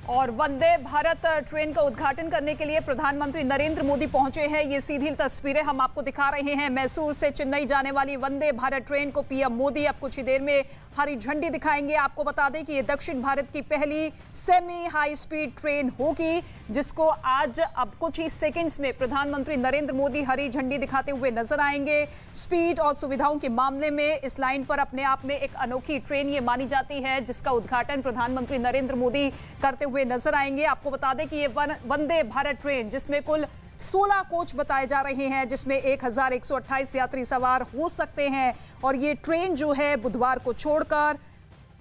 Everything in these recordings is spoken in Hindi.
और वंदे भारत ट्रेन का उद्घाटन करने के लिए प्रधानमंत्री नरेंद्र मोदी पहुंचे हैं। ये सीधी तस्वीरें हम आपको दिखा रहे हैं। मैसूर से चेन्नई जाने वाली वंदे भारत ट्रेन को पीएम मोदी अब कुछ ही देर में हरी झंडी दिखाएंगे। आपको बता दें कि ये दक्षिण भारत की पहली सेमी हाई स्पीड ट्रेन होगी, जिसको आज अब कुछ ही सेकंड्स में प्रधानमंत्री नरेंद्र मोदी हरी झंडी दिखाते हुए नजर आएंगे। स्पीड और सुविधाओं के मामले में इस लाइन पर अपने आप में एक अनोखी ट्रेन ये मानी जाती है, जिसका उद्घाटन प्रधानमंत्री नरेंद्र मोदी करते हुए नजर आएंगे। आपको बता दें कि ये वंदे भारत ट्रेन, जिसमें कुल 16 कोच बताए जा रहे हैं, जिसमें 1128 यात्री सवार हो सकते हैं। और ये ट्रेन जो है बुधवार को छोड़कर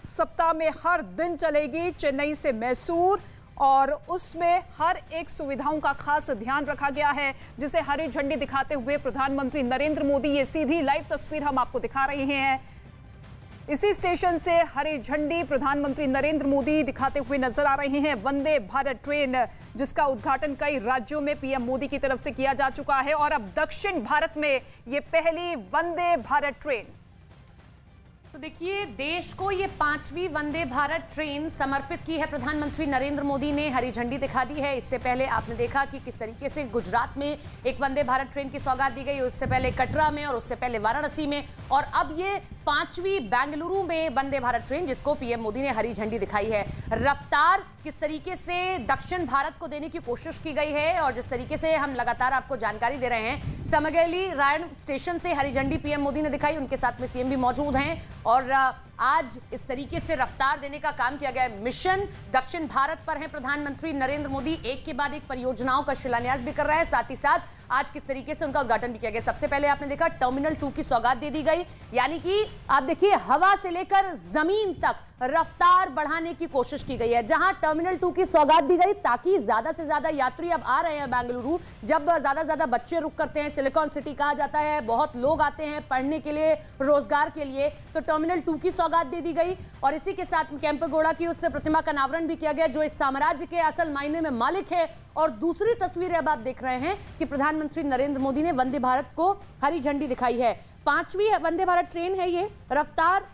सप्ताह में हर दिन चलेगी चेन्नई से मैसूर, और उसमें हर एक सुविधाओं का खास ध्यान रखा गया है, जिसे हरी झंडी दिखाते हुए प्रधानमंत्री नरेंद्र मोदी, ये सीधी लाइव तस्वीर हम आपको दिखा रहे हैं। इसी स्टेशन से हरी झंडी प्रधानमंत्री नरेंद्र मोदी दिखाते हुए नजर आ रहे हैं। वंदे भारत ट्रेन, जिसका उद्घाटन कई राज्यों में पीएम मोदी की तरफ से किया जा चुका है, और अब दक्षिण भारत में ये पहली वंदे भारत ट्रेन। तो देखिए, देश को ये 5वीं वंदे भारत ट्रेन समर्पित की है प्रधानमंत्री नरेंद्र मोदी ने, हरी झंडी दिखा दी है। इससे पहले आपने देखा कि किस तरीके से गुजरात में एक वंदे भारत ट्रेन की सौगात दी गई, उससे पहले कटरा में और उससे पहले वाराणसी में, और अब ये 5वीं बेंगलुरु में वंदे भारत ट्रेन, जिसको पीएम मोदी ने हरी झंडी दिखाई है। रफ्तार किस तरीके से दक्षिण भारत को देने की कोशिश की गई है, और जिस तरीके से हम लगातार आपको जानकारी दे रहे हैं, समगैली रायन स्टेशन से हरी झंडी पीएम मोदी ने दिखाई, उनके साथ में सीएम भी मौजूद हैं। और आज इस तरीके से रफ्तार देने का काम किया गया है। मिशन दक्षिण भारत पर है प्रधानमंत्री नरेंद्र मोदी, एक के बाद एक परियोजनाओं का शिलान्यास भी कर रहे हैं, साथ ही साथ आज किस तरीके से उनका उद्घाटन भी किया गया। सबसे पहले आपने देखा टर्मिनल 2 की सौगात दे दी गई, यानी कि आप देखिए हवा से लेकर जमीन तक रफ्तार बढ़ाने की कोशिश की गई है। जहां टर्मिनल 2 की सौगात दी गई ताकि ज्यादा से ज्यादा यात्री अब आ रहे हैं बेंगलुरु, जब ज्यादा से ज्यादा बच्चे रुक करते हैं, सिलिकॉन सिटी कहा जाता है, बहुत लोग आते हैं पढ़ने के लिए, रोजगार के लिए, तो टर्मिनल 2 की सौगात दे दी गई। और इसी के साथ केम्पेगौड़ा की उस प्रतिमा का अनावरण भी किया गया, जो इस साम्राज्य के असल मायने में मालिक है। और दूसरी तस्वीर अब आप देख रहे हैं कि प्रधानमंत्री नरेंद्र मोदी ने वंदे भारत को हरी झंडी दिखाई है। 5वीं वंदे भारत ट्रेन है ये। रफ्तार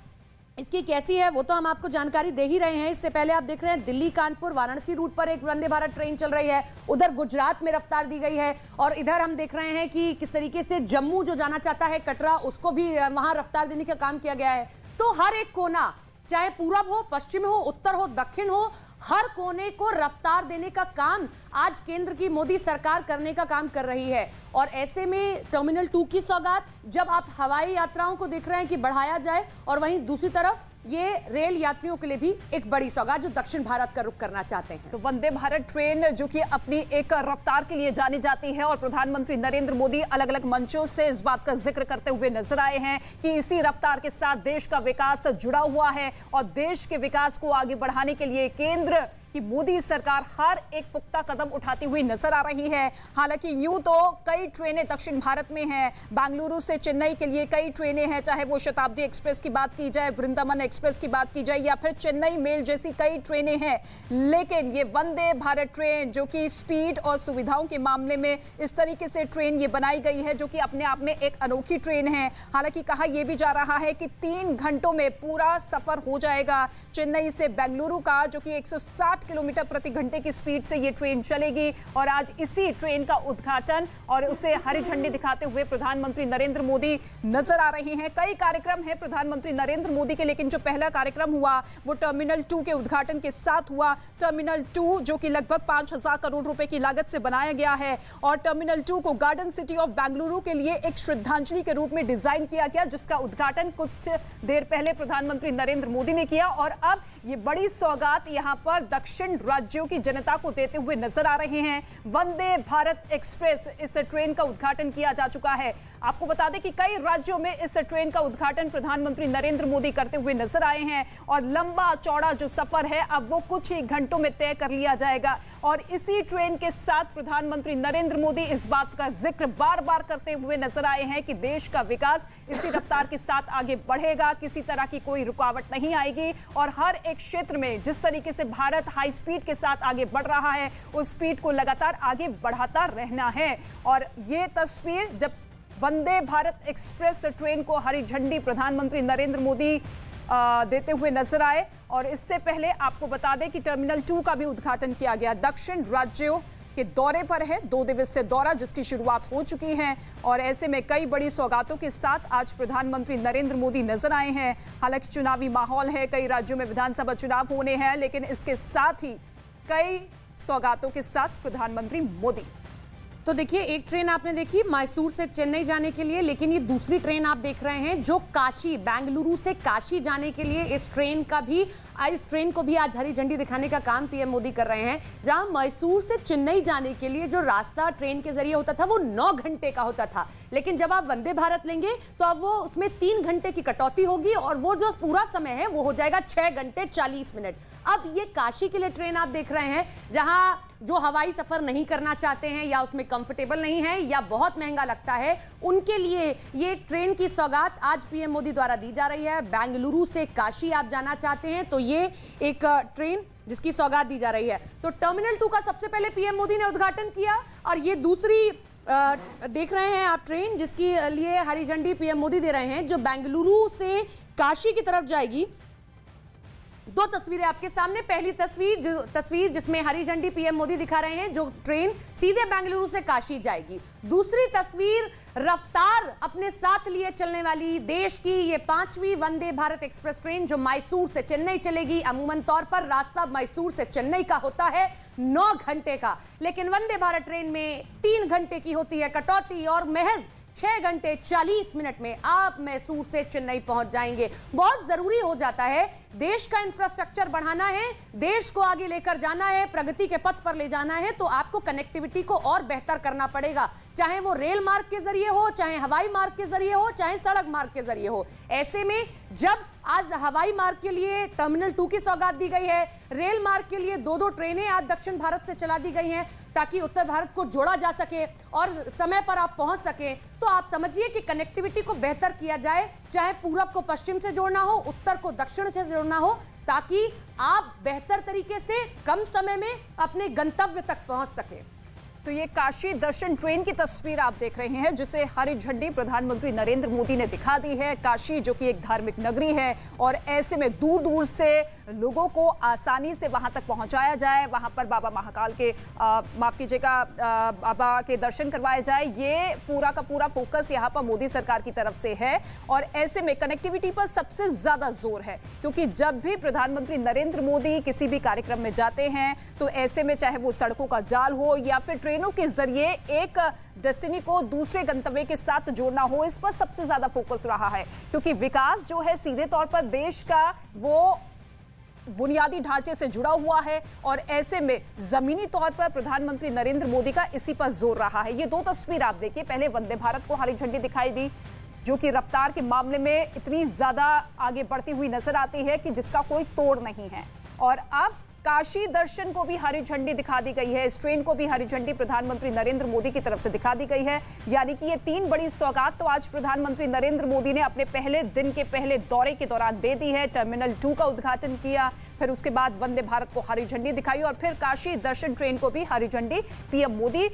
इसकी कैसी है वो तो हम आपको जानकारी दे ही रहे हैं। इससे पहले आप देख रहे हैं दिल्ली कानपुर वाराणसी रूट पर एक वंदे भारत ट्रेन चल रही है, उधर गुजरात में रफ्तार दी गई है, और इधर हम देख रहे हैं कि किस तरीके से जम्मू जो जाना चाहता है कटरा, उसको भी वहां रफ्तार देने का काम किया गया है। तो हर एक कोना, चाहे पूरब हो, पश्चिम हो, उत्तर हो, दक्षिण हो, हर कोने को रफ्तार देने का काम आज केंद्र की मोदी सरकार करने का काम कर रही है। और ऐसे में टर्मिनल 2 की सौगात जब आप हवाई यात्राओं को देख रहे हैं कि बढ़ाया जाए, और वहीं दूसरी तरफ ये रेल यात्रियों के लिए भी एक बड़ी सौगात जो दक्षिण भारत का रुख करना चाहते हैं। तो वंदे भारत ट्रेन जो कि अपनी एक रफ्तार के लिए जानी जाती है, और प्रधानमंत्री नरेंद्र मोदी अलग अलग मंचों से इस बात का जिक्र करते हुए नजर आए हैं कि इसी रफ्तार के साथ देश का विकास जुड़ा हुआ है, और देश के विकास को आगे बढ़ाने के लिए केंद्र कि मोदी सरकार हर एक पुख्ता कदम उठाती हुई नजर आ रही है। हालांकि यूं तो कई ट्रेनें दक्षिण भारत में हैं, बेंगलुरु से चेन्नई के लिए कई ट्रेनें हैं, चाहे वो शताब्दी एक्सप्रेस की बात की जाए, वृंदावन एक्सप्रेस की बात की जाए, या फिर चेन्नई मेल जैसी कई ट्रेनें हैं। लेकिन ये वंदे भारत ट्रेन जो कि स्पीड और सुविधाओं के मामले में इस तरीके से ट्रेन ये बनाई गई है, जो कि अपने आप में एक अनोखी ट्रेन है। हालांकि कहा यह भी जा रहा है कि 3 घंटों में पूरा सफर हो जाएगा चेन्नई से बेंगलुरु का, जो कि 160 किलोमीटर प्रति घंटे की स्पीड से ये ट्रेन चलेगी। और आज इसी ट्रेन का उद्घाटन और उसे हरी झंडी दिखाते हुए प्रधानमंत्री नरेंद्र मोदी नजर आ रहे हैं। कई कार्यक्रम हैं प्रधानमंत्री नरेंद्र मोदी के, लेकिन जो पहला कार्यक्रम हुआ वो टर्मिनल 2 के उद्घाटन के साथ हुआ। टर्मिनल 2 जो कि लगभग 5000 करोड़ रुपए की लागत से बनाया गया है, और टर्मिनल 2 को गार्डन सिटी ऑफ बेंगलुरु के लिए एक श्रद्धांजलि के रूप में डिजाइन किया गया, जिसका उद्घाटन कुछ देर पहले प्रधानमंत्री नरेंद्र मोदी ने किया। और अब ये बड़ी सौगात यहां पर दक्षिण राज्यों की जनता को देते हुए नजर आ रहे हैं। वंदे भारत एक्सप्रेस, इस ट्रेन का उद्घाटन किया जा चुका है। आपको बता दें कि कई राज्यों में इस ट्रेन का उद्घाटन प्रधानमंत्री नरेंद्र मोदी करते हुए नजर आए हैं, और लंबा चौड़ा जो सफर है अब वो कुछ ही घंटों में तय कर लिया जाएगा। और इसी ट्रेन के साथ प्रधानमंत्री नरेंद्र मोदी इस बात का जिक्र बार बार करते हुए नजर आए हैं कि देश का विकास इसी रफ्तार के साथ आगे बढ़ेगा, किसी तरह की कोई रुकावट नहीं आएगी, और हर एक क्षेत्र में जिस तरीके से भारत हाई स्पीड के साथ आगे बढ़ रहा है, उस स्पीड को लगातार आगे बढ़ाता रहना है। और ये तस्वीर जब वंदे भारत एक्सप्रेस ट्रेन को हरी झंडी प्रधानमंत्री नरेंद्र मोदी देते हुए नजर आए। और इससे पहले आपको बता दें कि टर्मिनल 2 का भी उद्घाटन किया गया। दक्षिण राज्यों के दौरे पर है, 2 दिवसीय दौरा जिसकी शुरुआत हो चुकी है और ऐसे में कई बड़ी सौगातों के साथ आज प्रधानमंत्री नरेंद्र मोदी नजर आए हैं। हालांकि चुनावी माहौल है, कई राज्यों में विधानसभा चुनाव होने हैं, लेकिन इसके साथ ही कई सौगातों के साथ प्रधानमंत्री मोदी। तो देखिए, एक ट्रेन आपने देखी मैसूर से चेन्नई जाने के लिए, लेकिन ये दूसरी ट्रेन आप देख रहे हैं जो काशी, बेंगलुरु से काशी जाने के लिए इस ट्रेन को भी आज हरी झंडी दिखाने का काम पीएम मोदी कर रहे हैं। जहां मैसूर से चेन्नई जाने के लिए जो रास्ता ट्रेन के जरिए होता था वो 9 घंटे का होता था, लेकिन जब आप वंदे भारत लेंगे तो अब वो उसमें 3 घंटे की कटौती होगी और वो जो पूरा समय है वो हो जाएगा 6 घंटे 40 मिनट। अब ये काशी के लिए ट्रेन आप देख रहे हैं, जहां जो हवाई सफर नहीं करना चाहते हैं या उसमें कंफर्टेबल नहीं है या बहुत महंगा लगता है, उनके लिए ये ट्रेन की सौगात आज पीएम मोदी द्वारा दी जा रही है। बेंगलुरु से काशी आप जाना चाहते हैं तो ये एक ट्रेन जिसकी सौगात दी जा रही है। तो टर्मिनल 2 का सबसे पहले पीएम मोदी ने उद्घाटन किया और ये दूसरी देख रहे हैं आप ट्रेन जिसकी लिए हरी झंडी पीएम मोदी दे रहे हैं, जो बेंगलुरु से काशी की तरफ जाएगी। 2 तस्वीरें आपके सामने। पहली तस्वीर जिसमें हरी झंडी पीएम मोदी दिखा रहे हैं, जो ट्रेन सीधे बेंगलुरु से काशी जाएगी। दूसरी तस्वीर रफ्तार अपने साथ लिए चलने वाली देश की ये 5वीं वंदे भारत एक्सप्रेस ट्रेन जो मैसूर से चेन्नई चलेगी। अमूमन तौर पर रास्ता मैसूर से चेन्नई का होता है 9 घंटे का, लेकिन वंदे भारत ट्रेन में 3 घंटे की होती है कटौती और महज 6 घंटे 40 मिनट में आप मैसूर से चेन्नई पहुंच जाएंगे। बहुत जरूरी हो जाता है, देश का इंफ्रास्ट्रक्चर बढ़ाना है, देश को आगे लेकर जाना है, प्रगति के पथ पर ले जाना है, तो आपको कनेक्टिविटी को और बेहतर करना पड़ेगा, चाहे वो रेल मार्ग के जरिए हो, चाहे हवाई मार्ग के जरिए हो, चाहे सड़क मार्ग के जरिए हो। ऐसे में जब आज हवाई मार्ग के लिए टर्मिनल 2 की सौगात दी गई है, रेल मार्ग के लिए 2 ट्रेनें आज दक्षिण भारत से चला दी गई हैं ताकि उत्तर भारत को जोड़ा जा सके और समय पर आप पहुंच सके, तो आप समझिए कि कनेक्टिविटी को बेहतर किया जाए, चाहे पूरब को पश्चिम से जोड़ना हो, उत्तर को दक्षिण से जोड़ना हो, ताकि आप बेहतर तरीके से कम समय में अपने गंतव्य तक पहुंच सके। तो ये काशी दर्शन ट्रेन की तस्वीर आप देख रहे हैं जिसे हरी झंडी प्रधानमंत्री नरेंद्र मोदी ने दिखा दी है। काशी जो कि एक धार्मिक नगरी है और ऐसे में दूर दूर से लोगों को आसानी से वहां तक पहुंचाया जाए, वहां पर बाबा महाकाल के माफ कीजिएगा बाबा के दर्शन करवाए जाए, ये पूरा का पूरा फोकस यहाँ पर मोदी सरकार की तरफ से है। और ऐसे में कनेक्टिविटी पर सबसे ज्यादा जोर है, क्योंकि जब भी प्रधानमंत्री नरेंद्र मोदी किसी भी कार्यक्रम में जाते हैं तो ऐसे में चाहे वो सड़कों का जाल हो या फिर ट्रेनों के जरिए एक डेस्टिनी को दूसरे गंतव्य के साथ जोड़ना हो, इस पर सबसे ज्यादा फोकस रहा है। क्योंकि विकास जो है सीधे तौर पर देश का वो बुनियादी ढांचे से जुड़ा हुआ है और ऐसे में जमीनी तौर पर प्रधानमंत्री नरेंद्र मोदी का इसी पर जोर रहा है। ये 2 तस्वीर आप देखिए, पहले वंदे भारत को हरी झंडी दिखाई दी जो कि रफ्तार के मामले में इतनी ज्यादा आगे बढ़ती हुई नजर आती है कि जिसका कोई तोड़ नहीं है, और अब काशी दर्शन को भी हरी झंडी दिखा दी गई है। इस ट्रेन को भी हरी झंडी प्रधानमंत्री नरेंद्र मोदी की तरफ से दिखा दी गई है। यानी कि ये 3 बड़ी सौगात तो आज प्रधानमंत्री नरेंद्र मोदी ने अपने पहले दिन के पहले दौरे के दौरान दे दी है। टर्मिनल 2 का उद्घाटन किया, फिर उसके बाद वंदे भारत को हरी झंडी दिखाई और फिर काशी दर्शन ट्रेन को भी हरी झंडी पीएम मोदी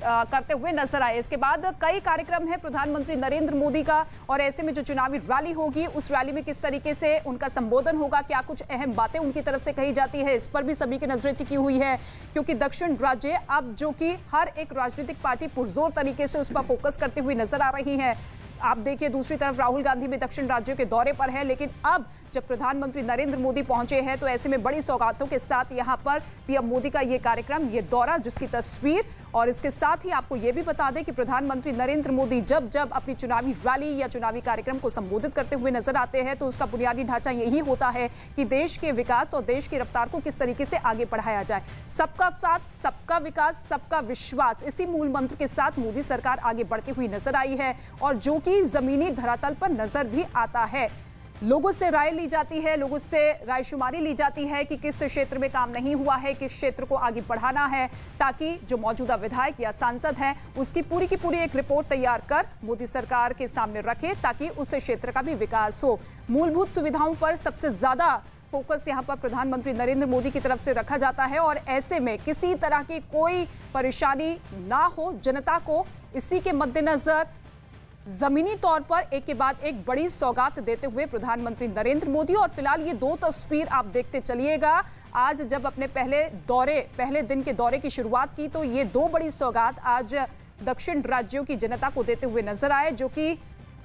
करते हुए नजर आए। इसके बाद कई कार्यक्रम है प्रधानमंत्री नरेंद्र मोदी का, और ऐसे में जो चुनावी रैली होगी उस रैली में किस तरीके से उनका संबोधन होगा, क्या कुछ अहम बातें उनकी तरफ से कही जाती है, इस पर भी सभी की नजरें टिकी हुई है। क्योंकि दक्षिण राज्य अब जो कि हर एक राजनीतिक पार्टी पुरजोर तरीके से उस पर फोकस करते हुए नजर आ रही है। आप देखिए दूसरी तरफ राहुल गांधी भी दक्षिण राज्यों के दौरे पर है, लेकिन अब जब प्रधानमंत्री नरेंद्र मोदी पहुंचे हैं तो ऐसे में बड़ी सौगातों के साथ यहां पर पीएम मोदी का ये कार्यक्रम, ये दौरा, जिसकी तस्वीर, और इसके साथ ही आपको ये भी बता दें कि प्रधानमंत्री नरेंद्र मोदी जब जब अपनी चुनावी रैली या चुनावी कार्यक्रम को संबोधित करते हुए नजर आते हैं तो उसका बुनियादी ढांचा यही होता है कि देश के विकास और देश की रफ्तार को किस तरीके से आगे बढ़ाया जाए। सबका साथ, सबका विकास, सबका विश्वास, इसी मूल मंत्र के साथ मोदी सरकार आगे बढ़ती हुई नजर आई है और जो कि जमीनी धरातल पर नजर भी आता है। लोगों से राय ली जाती है, लोगों से रायशुमारी ली जाती है कि किस क्षेत्र में काम नहीं हुआ है, किस क्षेत्र को आगे बढ़ाना है, ताकि जो मौजूदा विधायक या सांसद हैं उसकी पूरी की पूरी एक रिपोर्ट तैयार कर मोदी सरकार के सामने रखे ताकि उस क्षेत्र का भी विकास हो। मूलभूत सुविधाओं पर सबसे ज्यादा फोकस यहां पर प्रधानमंत्री नरेंद्र मोदी की तरफ से रखा जाता है और ऐसे में किसी तरह की कोई परेशानी ना हो जनता को, इसी के मद्देनजर जमीनी तौर पर एक के बाद एक बड़ी सौगात देते हुए प्रधानमंत्री नरेंद्र मोदी। और फिलहाल ये दो तस्वीर आप देखते चलिएगा। आज जब अपने पहले दिन के दौरे की शुरुआत की तो ये दो बड़ी सौगात आज दक्षिण राज्यों की जनता को देते हुए नजर आए, जो कि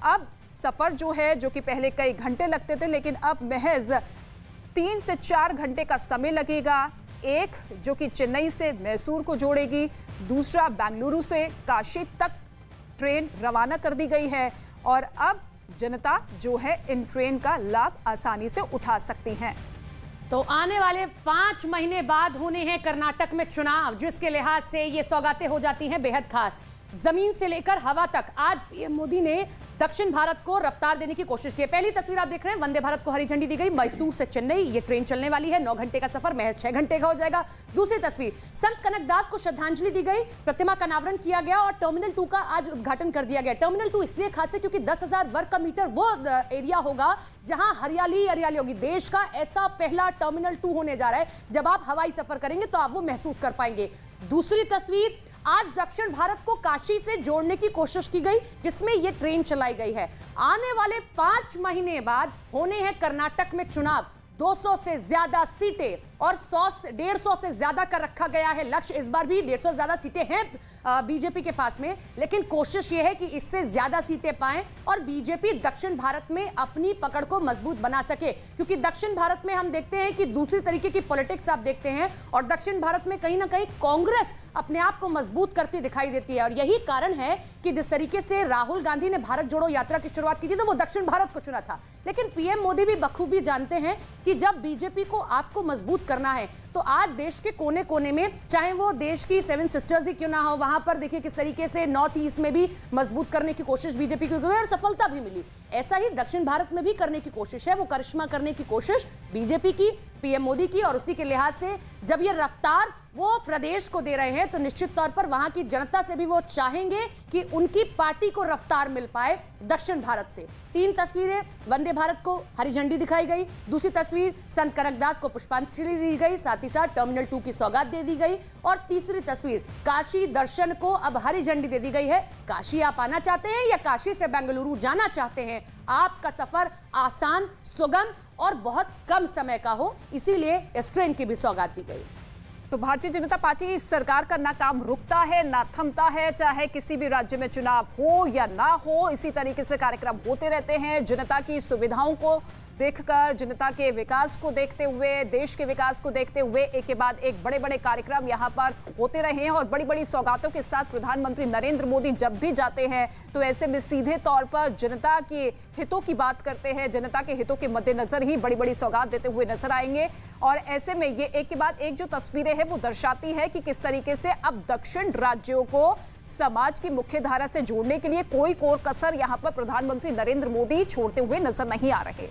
अब सफर जो है, जो कि पहले कई घंटे लगते थे, लेकिन अब महज 3 से 4 घंटे का समय लगेगा। एक जो कि चेन्नई से मैसूर को जोड़ेगी, दूसरा बेंगलुरु से काशी तक ट्रेन रवाना कर दी गई है। और अब जनता जो है इन ट्रेन का लाभ आसानी से उठा सकती है। तो आने वाले 5 महीने बाद होने हैं कर्नाटक में चुनाव, जिसके लिहाज से ये सौगातें हो जाती हैं बेहद खास। जमीन से लेकर हवा तक आज पीएम मोदी ने दक्षिण भारत को रफ्तार देने की कोशिश की है। पहली तस्वीर आप देख रहे हैं, वंदे भारत को हरी झंडी दी गई। मैसूर से चेन्नई ये ट्रेन चलने वाली है। 9 घंटे का सफर महज 6 घंटे का हो जाएगा। दूसरी तस्वीर, संत कनकदास को श्रद्धांजलि दी गई, प्रतिमा का अनावरण किया गया और टर्मिनल 2 का आज उद्घाटन कर दिया गया। टर्मिनल 2 इसलिए खास है क्योंकि 10,000 वर्ग का मीटर वो एरिया होगा जहां हरियाली हरियाली होगी। देश का ऐसा पहला टर्मिनल 2 होने जा रहा है, जब आप हवाई सफर करेंगे तो आप वो महसूस कर पाएंगे। दूसरी तस्वीर, आज दक्षिण भारत को काशी से जोड़ने की कोशिश की गई, जिसमें यह ट्रेन चलाई गई है। आने वाले 5 महीने बाद होने हैं कर्नाटक में चुनाव। 200 से ज्यादा सीटें और 150 से ज्यादा का रखा गया है लक्ष्य। इस बार भी 150 से ज्यादा सीटें हैं बीजेपी के पास में, लेकिन कोशिश यह है कि इससे ज्यादा सीटें पाएं और बीजेपी दक्षिण भारत में अपनी पकड़ को मजबूत बना सके। क्योंकि दक्षिण भारत में हम देखते हैं कि दूसरी तरीके की पॉलिटिक्स आप देखते हैं और दक्षिण भारत में कहीं ना कहीं कांग्रेस अपने आप को मजबूत करती दिखाई देती है। और यही कारण है कि जिस तरीके से राहुल गांधी ने भारत जोड़ो यात्रा की शुरुआत की थी तो वो दक्षिण भारत को चुना था, लेकिन पीएम मोदी भी बखूबी जानते हैं कि जब बीजेपी को आपको मजबूत करना है तो आज देश के कोने कोने में, चाहे वो देश की 7 सिस्टर्स ही क्यों ना हो, वहां पर देखिए किस तरीके से नॉर्थ ईस्ट में भी मजबूत करने की कोशिश बीजेपी की हुई और सफलता भी मिली। ऐसा ही दक्षिण भारत में भी करने की कोशिश है, वो करिश्मा करने की कोशिश बीजेपी की, पीएम मोदी की। और उसी के लिहाज से जब ये रफ्तार वो प्रदेश को दे रहे हैं तो निश्चित तौर पर वहां की जनता से भी वो चाहेंगे कि उनकी पार्टी को रफ्तार मिल पाए दक्षिण भारत से। 3 तस्वीरें, वंदे भारत को हरी झंडी दिखाई गई, दूसरी तस्वीर संत कनकदास को पुष्पांजलि दी गई, साथ ही साथ टर्मिनल 2 की सौगात दे दी गई और तीसरी तस्वीर काशी दर्शन को अब हरी झंडी दे दी गई है। काशी आप आना चाहते हैं या काशी से बेंगलुरु जाना चाहते हैं, आपका सफर आसान, सुगम और बहुत कम समय का हो, इसीलिए इस ट्रेन की भी सौगात दी गई। तो भारतीय जनता पार्टी सरकार का ना काम रुकता है ना थमता है, चाहे किसी भी राज्य में चुनाव हो या ना हो, इसी तरीके से कार्यक्रम होते रहते हैं। जनता की सुविधाओं को देखकर, जनता के विकास को देखते हुए, देश के विकास को देखते हुए एक के बाद एक बड़े बड़े कार्यक्रम यहाँ पर होते रहे हैं। और बड़ी बड़ी सौगातों के साथ प्रधानमंत्री नरेंद्र मोदी जब भी जाते हैं तो ऐसे में सीधे तौर पर जनता के हितों की बात करते हैं, जनता के हितों के मद्देनजर ही बड़ी बड़ी सौगात देते हुए नजर आएंगे। और ऐसे में ये एक के बाद एक जो तस्वीरें हैं वो दर्शाती है कि किस तरीके से अब दक्षिण राज्यों को समाज की मुख्य धारा से जोड़ने के लिए कोई कोर कसर यहाँ पर प्रधानमंत्री नरेंद्र मोदी छोड़ते हुए नजर नहीं आ रहे।